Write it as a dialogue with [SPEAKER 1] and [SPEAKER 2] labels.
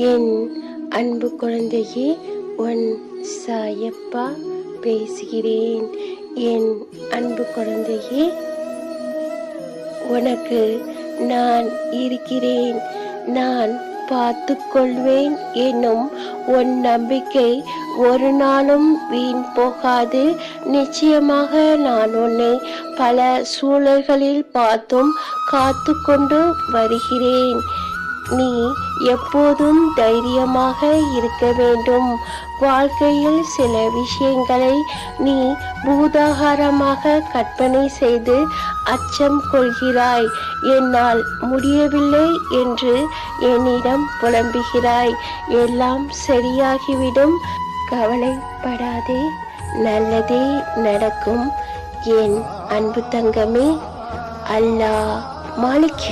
[SPEAKER 1] என் அன்பு குழந்தையே, உன் சாயப்பா பேசுகிறேன். என் அன்பு குழந்தையே, உனக்கு நான் இருக்கிறேன், நான் பார்த்து கொள்வேன் என்னும் உன் நம்பிக்கை ஒரு நாளும் வீண் போகாது. நிச்சயமாக நான் உன்னை பல சூழல்களில் பார்த்தும் காத்து கொண்டு வருகிறேன். நீ எப்போதும் தைரியமாக இருக்க வேண்டும். வாழ்க்கையில் சில விஷயங்களை நீ பூதாகாரமாக கற்பனை செய்து அச்சம் கொள்கிறாய். என்னால் முடியவில்லை என்று என்னிடம் புலம்புகிறாய். எல்லாம் சரியாகிவிடும், கவலைப்படாதே, நல்லதே நடக்கும் என் அன்பு தங்கமே. அல்லாஹ் மாலிக்.